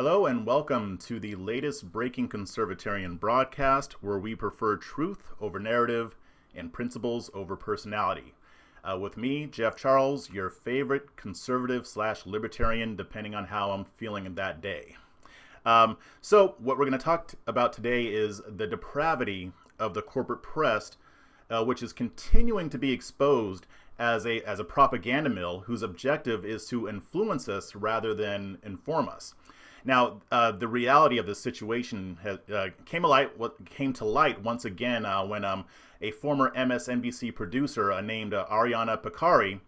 Hello and welcome to the latest Breaking Conservatarian broadcast, where we prefer truth over narrative and principles over personality. With me, Jeff Charles, your favorite conservative/libertarian, depending on how I'm feeling in that day. So what we're going to talk about today is the depravity of the corporate press, which is continuing to be exposed as a propaganda mill whose objective is to influence us rather than inform us. Now, the reality of this situation came to light once again when a former MSNBC producer named Ariana Pekari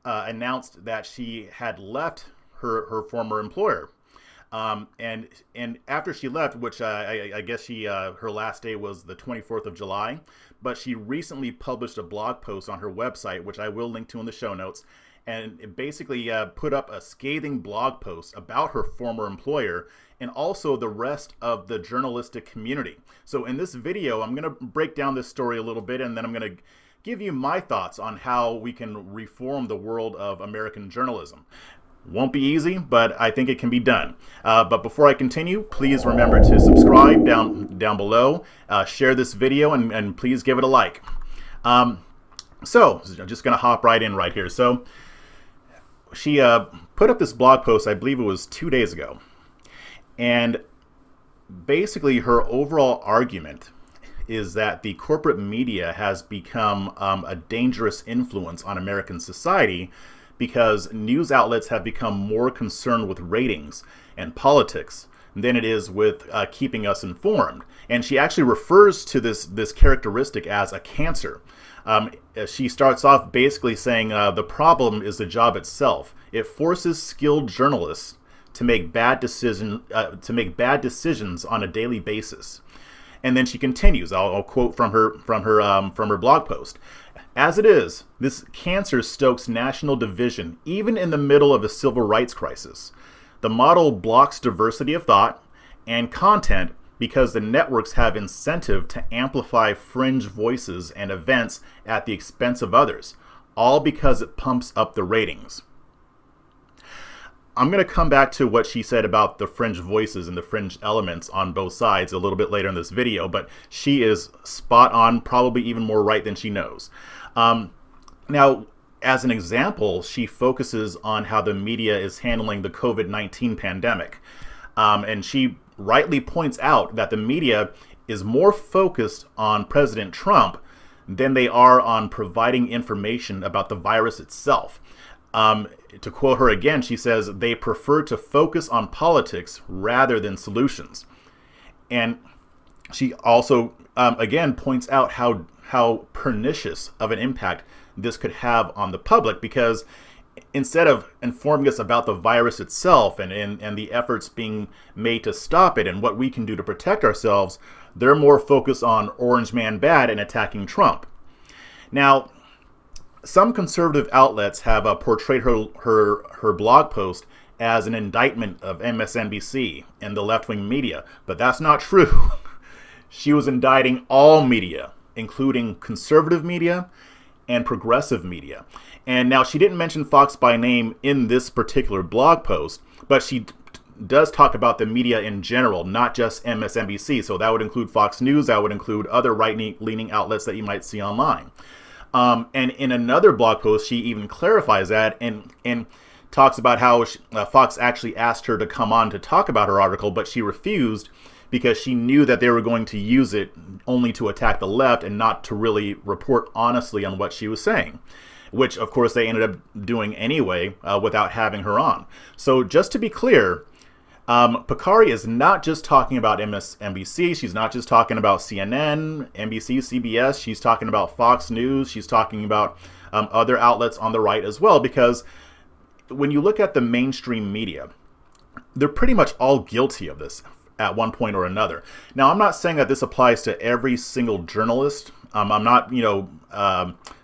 announced that she had left her former employer. And after she left, which I guess her last day was the 24th of July, but she recently published a blog post on her website, which I will link to in the show notes. And it basically put up a scathing blog post about her former employer and also the rest of the journalistic community. So in this video, I'm going to break down this story a little bit, and then I'm going to give you my thoughts on how we can reform the world of American journalism. Won't be easy, but I think it can be done. But before I continue, please remember to subscribe down below, share this video, and please give it a like. So I'm just going to hop right in right here. So she put up this blog post, I believe it was 2 days ago. And basically her overall argument is that the corporate media has become a dangerous influence on American society because news outlets have become more concerned with ratings and politics than it is with keeping us informed. And she actually refers to this characteristic as a cancer. She starts off basically saying the problem is the job itself. It forces skilled journalists to make bad decisions on a daily basis. And then she continues. I'll quote from her blog post. As it is, this cancer stokes national division, even in the middle of a civil rights crisis. The model blocks diversity of thought and content because the networks have incentive to amplify fringe voices and events at the expense of others, all because it pumps up the ratings. I'm going to come back to what she said about the fringe voices and the fringe elements on both sides a little bit later in this video, but she is spot on, probably even more right than she knows. Now, as an example, she focuses on how the media is handling the COVID-19 pandemic. And she rightly points out that the media is more focused on President Trump than they are on providing information about the virus itself. To quote her again, she says they prefer to focus on politics rather than solutions. And she also, again, points out how pernicious of an impact this could have on the public, because instead of informing us about the virus itself and the efforts being made to stop it and what we can do to protect ourselves, they're more focused on Orange Man bad and attacking Trump. Now, some conservative outlets have portrayed her blog post as an indictment of MSNBC and the left-wing media, but that's not true. She was indicting all media, including conservative media and progressive media. And now she didn't mention Fox by name in this particular blog post, but she does talk about the media in general, not just MSNBC. So that would include Fox News, that would include other right-leaning outlets that you might see online. And in another blog post, she even clarifies that and talks about how Fox actually asked her to come on to talk about her article, but she refused because she knew that they were going to use it only to attack the left and not to really report honestly on what she was saying, which of course they ended up doing anyway without having her on. So just to be clear, Pekari is not just talking about MSNBC. She's not just talking about CNN, NBC, CBS. She's talking about Fox News. She's talking about other outlets on the right as well, because when you look at the mainstream media, they're pretty much all guilty of this at one point or another. Now, I'm not saying that this applies to every single journalist. I'm not,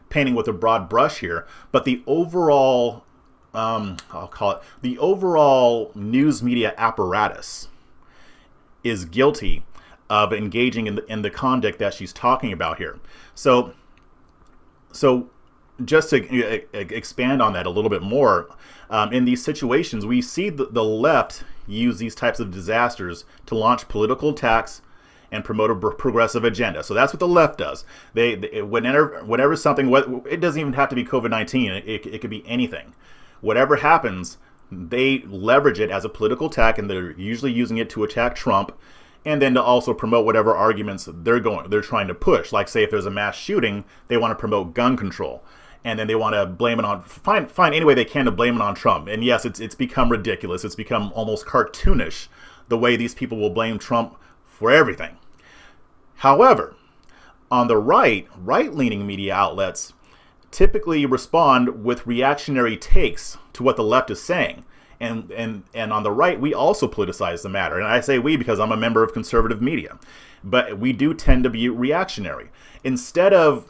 painting with a broad brush here, but the overall, I'll call it the overall news media apparatus is guilty of engaging in the conduct that she's talking about here. So just to expand on that a little bit more, in these situations, we see the left use these types of disasters to launch political attacks and promote a progressive agenda. So that's what the left does. They whenever something, it doesn't even have to be COVID-19. It could be anything. Whatever happens, they leverage it as a political attack, and they're usually using it to attack Trump, and then to also promote whatever arguments they're trying to push. Like, say, if there's a mass shooting, they want to promote gun control, and then they want to blame it on find any way they can to blame it on Trump. And yes, it's become ridiculous. It's become almost cartoonish the way these people will blame Trump for everything. However, on the right-leaning media outlets typically respond with reactionary takes to what the left is saying. And on the right, we also politicize the matter. And I say we because I'm a member of conservative media. But we do tend to be reactionary. Instead of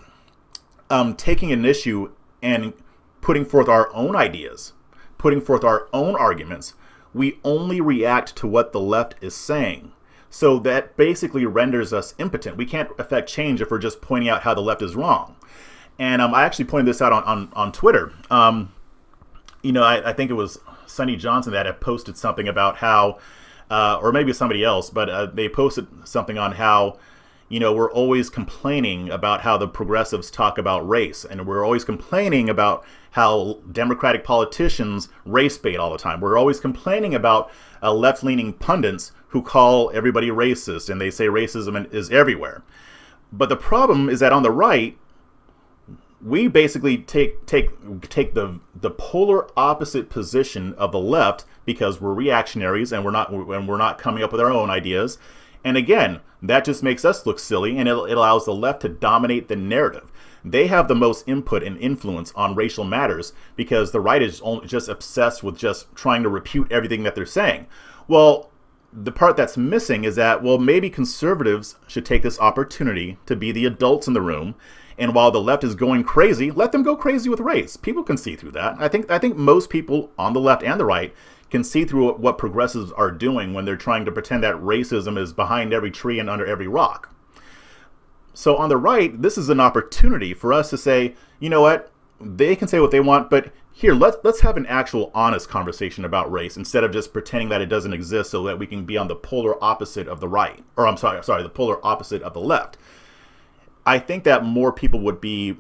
taking an issue and putting forth our own ideas, putting forth our own arguments, we only react to what the left is saying. So that basically renders us impotent. We can't affect change if we're just pointing out how the left is wrong. And I actually pointed this out on Twitter. I think it was Sonny Johnson that had posted something about how, or maybe somebody else, but they posted something on how, we're always complaining about how the progressives talk about race. And we're always complaining about how Democratic politicians race bait all the time. We're always complaining about left-leaning pundits who call everybody racist, and they say racism is everywhere. But the problem is that on the right, we basically take the polar opposite position of the left because we're reactionaries and we're not coming up with our own ideas. And again, that just makes us look silly, and it allows the left to dominate the narrative. They have the most input and influence on racial matters because the right is just obsessed with just trying to refute everything that they're saying. Well, the part that's missing is that, maybe conservatives should take this opportunity to be the adults in the room. And while the left is going crazy, let them go crazy with race. People can see through that. I think most people on the left and the right can see through what progressives are doing when they're trying to pretend that racism is behind every tree and under every rock. So on the right, this is an opportunity for us to say, you know what? They can say what they want, but here, let's have an actual honest conversation about race instead of just pretending that it doesn't exist so that we can be on the polar opposite of the right. Or the polar opposite of the left. I think that more people would be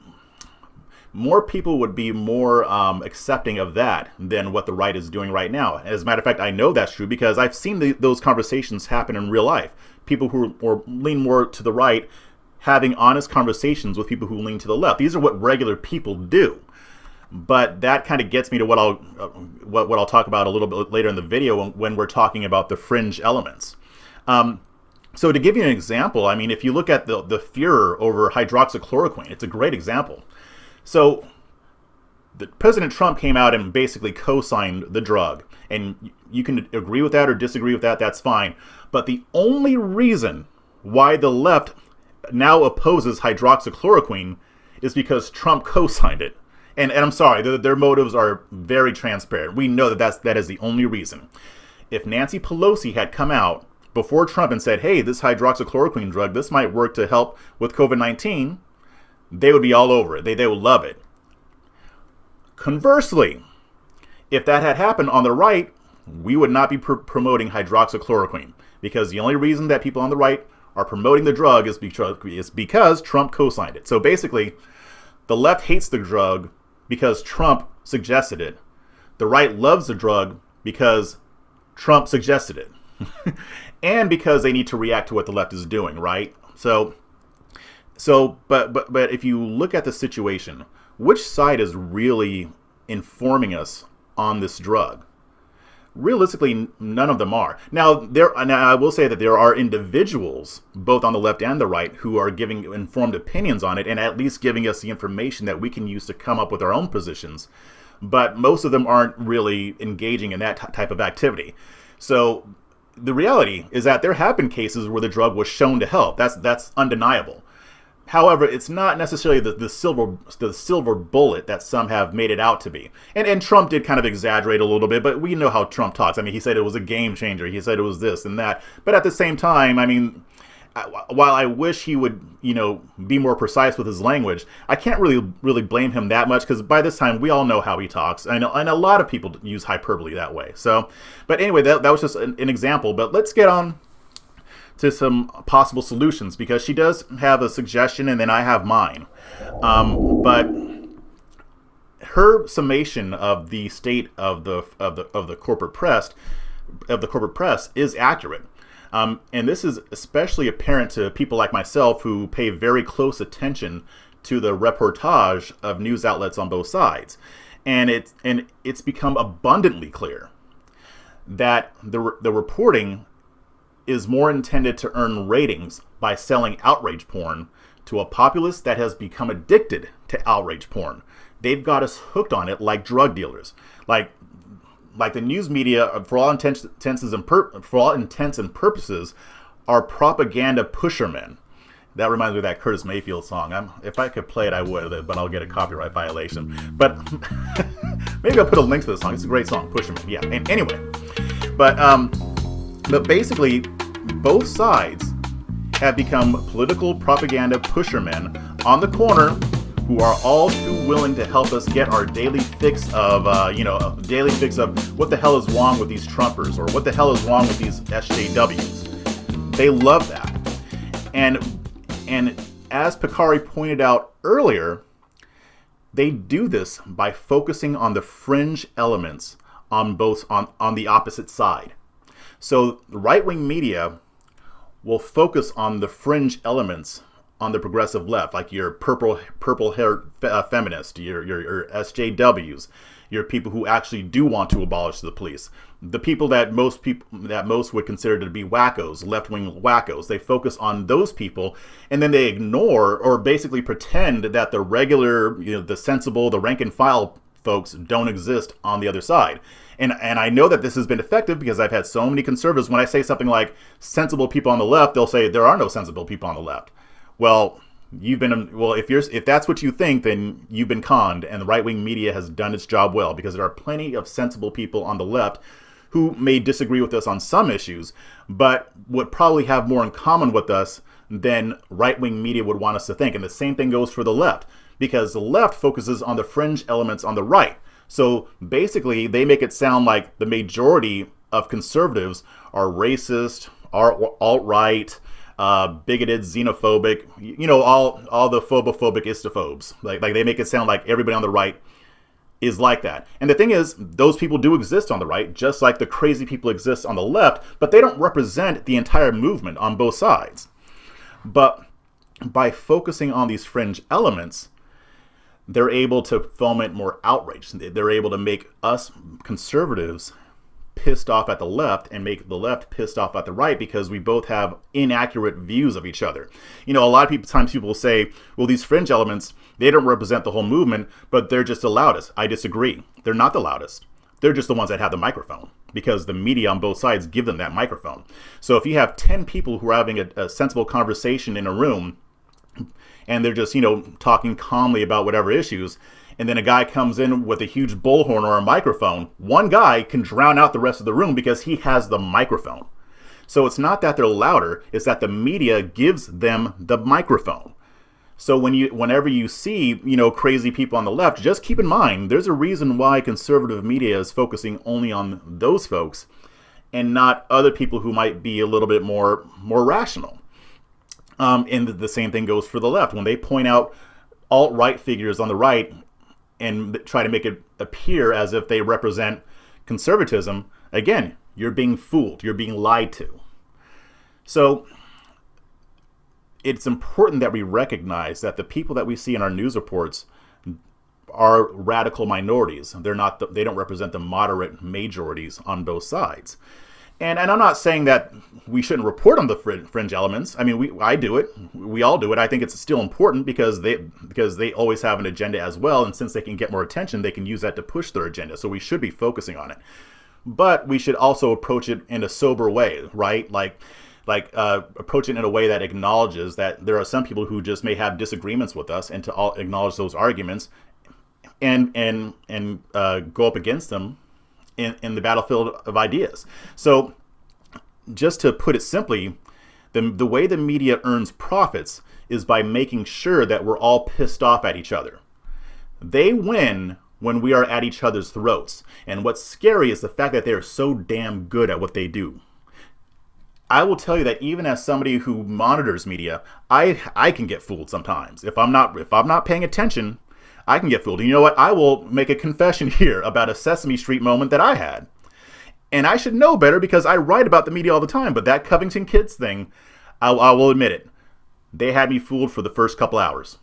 more accepting of that than what the right is doing right now. As a matter of fact, I know that's true because I've seen those conversations happen in real life. People who lean more to the right having honest conversations with people who lean to the left. These are what regular people do. But that kind of gets me to what I'll talk about a little bit later in the video when we're talking about the fringe elements. So to give you an example, if you look at the furor over hydroxychloroquine, it's a great example. So President Trump came out and basically co-signed the drug. And you can agree with that or disagree with that, that's fine. But the only reason why the left now opposes hydroxychloroquine is because Trump co-signed it. And I'm sorry, their motives are very transparent. We know that is the only reason. If Nancy Pelosi had come out before Trump and said, hey, this hydroxychloroquine drug, this might work to help with COVID-19, they would be all over it. They would love it. Conversely, if that had happened on the right, we would not be promoting hydroxychloroquine because the only reason that people on the right are promoting the drug is because Trump co-signed it. So basically, the left hates the drug because Trump suggested it. The right loves the drug because Trump suggested it. And because they need to react to what the left is doing, right? But if you look at the situation, which side is really informing us on this drug? Realistically, none of them are. Now, I will say that there are individuals, both on the left and the right, who are giving informed opinions on it and at least giving us the information that we can use to come up with our own positions. But most of them aren't really engaging in that type of activity. So the reality is that there have been cases where the drug was shown to help. That's undeniable. However, it's not necessarily the silver bullet that some have made it out to be. And Trump did kind of exaggerate a little bit, but we know how Trump talks. He said it was a game changer. He said it was this and that. But at the same time, while I wish he would, be more precise with his language, I can't really blame him that much, because by this time we all know how he talks. I know, and a lot of people use hyperbole that way. So, but anyway, that was just an example. But let's get on to some possible solutions, because she does have a suggestion, and then I have mine. But her summation of the state of the corporate press is accurate. And this is especially apparent to people like myself who pay very close attention to the reportage of news outlets on both sides. And it's become abundantly clear that the reporting is more intended to earn ratings by selling outrage porn to a populace that has become addicted to outrage porn. They've got us hooked on it like drug dealers. Like the news media, for all intents and purposes, are propaganda pushermen. That reminds me of that Curtis Mayfield song. If I could play it, I would, but I'll get a copyright violation. But maybe I'll put a link to the song. It's a great song, Pusherman. Yeah. And anyway, but basically, both sides have become political propaganda pushermen on the corner, who are all too willing to help us get our daily fix of what the hell is wrong with these Trumpers, or what the hell is wrong with these SJWs. They love that. And as Picari pointed out earlier, they do this by focusing on the fringe elements on the opposite side. So right-wing media will focus on the fringe elements on the progressive left, like your purple-haired feminist, your SJWs, your people who actually do want to abolish the police, the people that most would consider to be wackos, left-wing wackos. They focus on those people, and then they ignore or basically pretend that the regular, the sensible, the rank-and-file folks don't exist on the other side. And I know that this has been effective, because I've had so many conservatives, when I say something like sensible people on the left, they'll say there are no sensible people on the left. Well, if that's what you think, then you've been conned, and the right-wing media has done its job well, because there are plenty of sensible people on the left who may disagree with us on some issues, but would probably have more in common with us than right-wing media would want us to think. And the same thing goes for the left, because the left focuses on the fringe elements on the right. So basically, they make it sound like the majority of conservatives are racist, are alt-right, bigoted, xenophobic, all the phobophobic istophobes. Like they make it sound like everybody on the right is like that. And the thing is, those people do exist on the right, just like the crazy people exist on the left, but they don't represent the entire movement on both sides. But by focusing on these fringe elements, they're able to foment more outrage. They're able to make us conservatives pissed off at the left and make the left pissed off at the right, because we both have inaccurate views of each other. A lot of times people will say, well, these fringe elements, they don't represent the whole movement, but they're just the loudest. I disagree. They're not the loudest. They're just the ones that have the microphone, because the media on both sides give them that microphone. So if you have 10 people who are having a sensible conversation in a room, and they're just, talking calmly about whatever issues, and then a guy comes in with a huge bullhorn or a microphone, one guy can drown out the rest of the room because he has the microphone. So it's not that they're louder, it's that the media gives them the microphone. So whenever you see, crazy people on the left, just keep in mind, there's a reason why conservative media is focusing only on those folks and not other people who might be a little bit more rational. And the same thing goes for the left. When they point out alt-right figures on the right and try to make it appear as if they represent conservatism, again, you're being fooled. You're being lied to. So it's important that we recognize that the people that we see in our news reports are radical minorities. They don't represent the moderate majorities on both sides. And I'm not saying that we shouldn't report on the fringe elements. I mean, I do it. We all do it. I think it's still important because they always have an agenda as well. And since they can get more attention, they can use that to push their agenda. So we should be focusing on it. But we should also approach it in a sober way, right? Like approach it in a way that acknowledges that there are some people who just may have disagreements with us, and to acknowledge those arguments and go up against them in the battlefield of ideas. So just to put it simply, The way the media earns profits is by making sure that we're all pissed off at each other. They win when we are at each other's throats. And what's scary is the fact that they are so damn good at what they do. I will tell you that even as somebody who monitors media, I can get fooled sometimes. If I'm not paying attention, I can get fooled. And you know what? I will make a confession here about a Sesame Street moment that I had. And I should know better because I write about the media all the time. But that Covington Kids thing, I will admit it. They had me fooled for the first couple hours.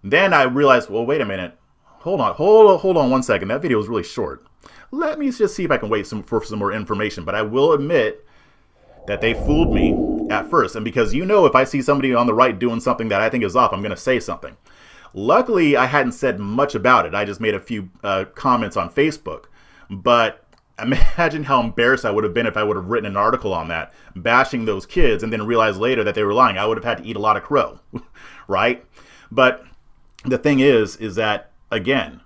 Then I realized, well, wait a minute. Hold on 1 second. That video was really short. Let me just see if I can wait for some more information. But I will admit that they fooled me at first. And because if I see somebody on the right doing something that I think is off, I'm going to say something. Luckily, I hadn't said much about it. I just made a few comments on Facebook. But imagine how embarrassed I would have been if I would have written an article on that, bashing those kids, and then realized later that they were lying. I would have had to eat a lot of crow, right? But the thing is that, again,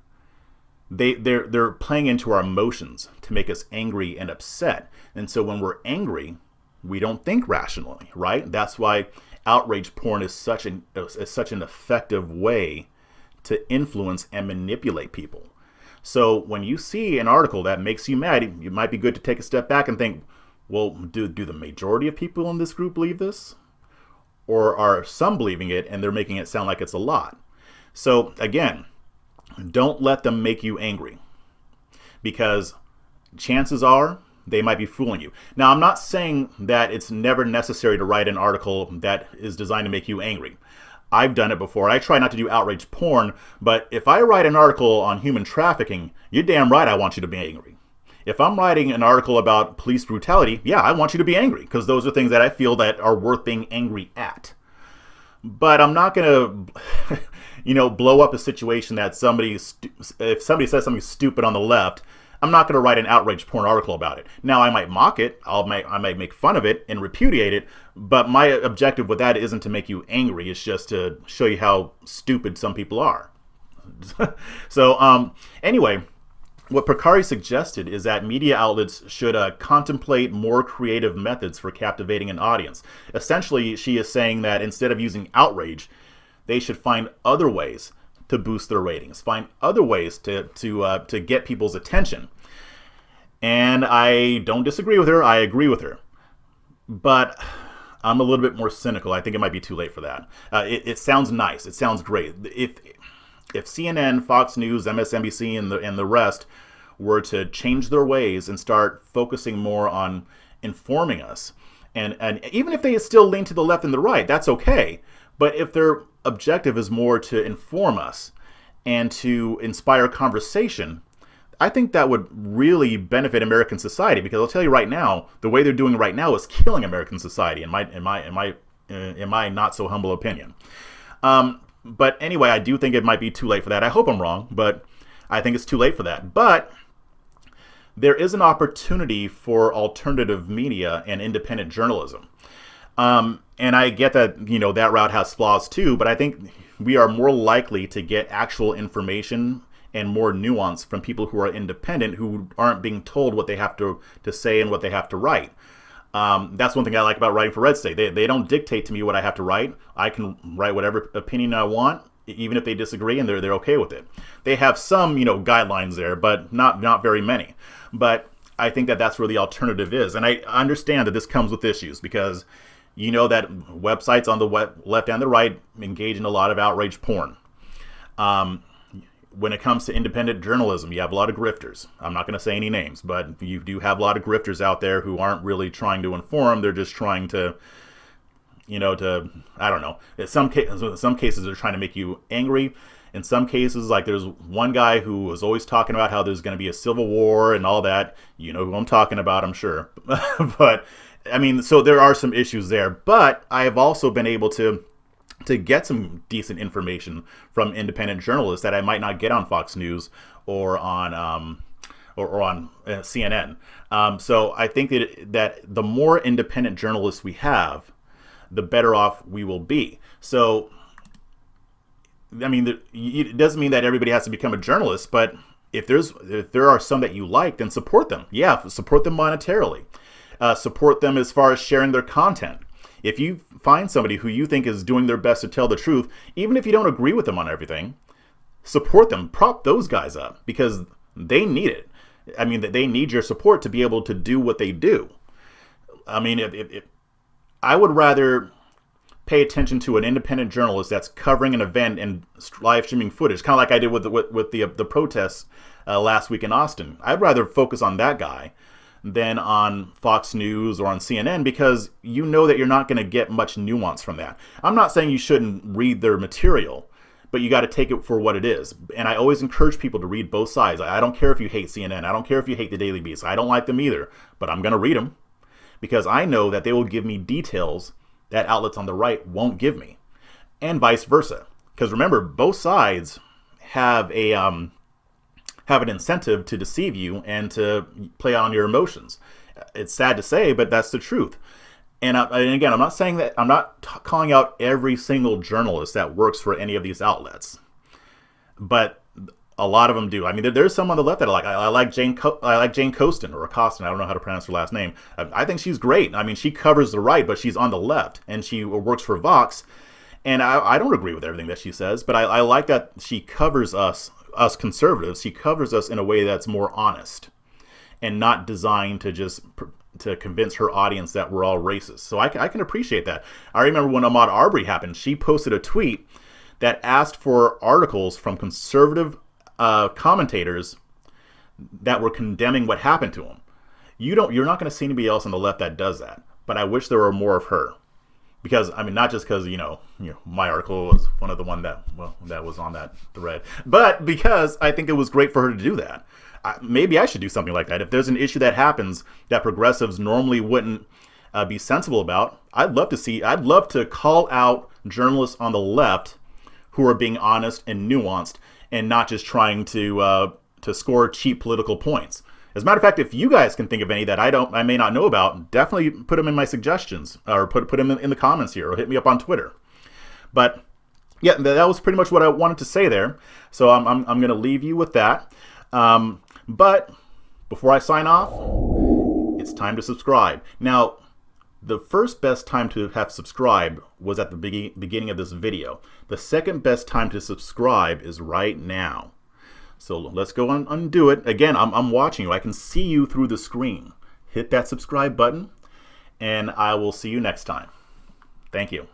they're playing into our emotions to make us angry and upset. And so when we're angry, we don't think rationally, right? That's why outrage porn is such an effective way to influence and manipulate people. So when you see an article that makes you mad, it might be good to take a step back and think, well, do the majority of people in this group believe this? Or are some believing it and they're making it sound like it's a lot? So again, don't let them make you angry, because chances are they might be fooling you. Now, I'm not saying that it's never necessary to write an article that is designed to make you angry. I've done it before. I try not to do outrage porn, but if I write an article on human trafficking, you're damn right I want you to be angry. If I'm writing an article about police brutality, yeah, I want you to be angry, because those are things that I feel that are worth being angry at. But I'm not going to, blow up a situation that if somebody says something stupid on the left, I'm not going to write an outrage porn article about it. Now, I might mock it, I might make fun of it and repudiate it, but my objective with that isn't to make you angry. It's just to show you how stupid some people are. So, anyway, what Prakari suggested is that media outlets should contemplate more creative methods for captivating an audience. Essentially, she is saying that instead of using outrage, they should find other ways to boost their ratings, find other ways to get people's attention. And I don't disagree with her. I agree with her. But I'm a little bit more cynical. I think it might be too late for that. It sounds nice. It sounds great. If CNN, Fox News, MSNBC, and the rest were to change their ways and start focusing more on informing us, and even if they still lean to the left and the right, that's okay. But if their objective is more to inform us and to inspire conversation, I think that would really benefit American society, because I'll tell you right now, the way they're doing it right now is killing American society, in my not so humble opinion. But anyway, I do think it might be too late for that. I hope I'm wrong, but I think it's too late for that. But there is an opportunity for alternative media and independent journalism. And I get that, that route has flaws too, but I think we are more likely to get actual information and more nuance from people who are independent, who aren't being told what they have to say and what they have to write. That's one thing I like about writing for Red State. They don't dictate to me what I have to write. I can write whatever opinion I want, even if they disagree, and they're okay with it. They have some, guidelines there, but not very many. But I think that that's where the alternative is. And I understand that this comes with issues, because that websites on the left and the right engage in a lot of outrage porn. When it comes to independent journalism, you have a lot of grifters. I'm not going to say any names, but you do have a lot of grifters out there who aren't really trying to inform. They're just trying to, I don't know. In some cases, they're trying to make you angry. In some cases, like there's one guy who was always talking about how there's going to be a civil war and all that. You know who I'm talking about, I'm sure. But, so there are some issues there. But I have also been able to get some decent information from independent journalists that I might not get on Fox News or on CNN. So I think that the more independent journalists we have, the better off we will be. So, it doesn't mean that everybody has to become a journalist, but if there are some that you like, then support them. Yeah, support them monetarily. Support them as far as sharing their content. If you find somebody who you think is doing their best to tell the truth, even if you don't agree with them on everything, support them, prop those guys up, because they need it. I mean, they need your support to be able to do what they do. I mean, I would rather pay attention to an independent journalist that's covering an event and live streaming footage, kind of like I did with the protests last week in Austin. I'd rather focus on that guy than on Fox News or on CNN, because you know that you're not going to get much nuance from that. I'm not saying you shouldn't read their material, but you got to take it for what it is. And I always encourage people to read both sides. I don't care if you hate CNN. I don't care if you hate the Daily Beast. I don't like them either, but I'm going to read them because I know that they will give me details that outlets on the right won't give me, and vice versa. Because remember, both sides have an incentive to deceive you and to play on your emotions. It's sad to say, but that's the truth. And again, I'm not saying that, I'm not calling out every single journalist that works for any of these outlets, but a lot of them do. I mean, there's some on the left that I like. I like Jane Costin, or Costin. I don't know how to pronounce her last name. I think she's great. I mean, she covers the right, but she's on the left, and she works for Vox. And I don't agree with everything that she says, but I like that she covers us conservatives. She covers us in a way that's more honest and not designed to just to convince her audience that we're all racist. So I can appreciate that. I remember when Ahmaud Arbery happened, she posted a tweet that asked for articles from conservative commentators that were condemning what happened to him. You're not going to see anybody else on the left that does that, but I wish there were more of her. Because, I mean, not just because, my article was one of the one that was on that thread, but because I think it was great for her to do that. Maybe I should do something like that. If there's an issue that happens that progressives normally wouldn't be sensible about, I'd love to call out journalists on the left who are being honest and nuanced and not just trying to score cheap political points. As a matter of fact, if you guys can think of any that I may not know about, definitely put them in my suggestions, or put them in the comments here, or hit me up on Twitter. But yeah, that was pretty much what I wanted to say there. So I'm going to leave you with that. But before I sign off, it's time to subscribe. Now, the first best time to have subscribed was at the beginning of this video. The second best time to subscribe is right now. So let's go and undo it. Again, I'm watching you. I can see you through the screen. Hit that subscribe button, and I will see you next time. Thank you.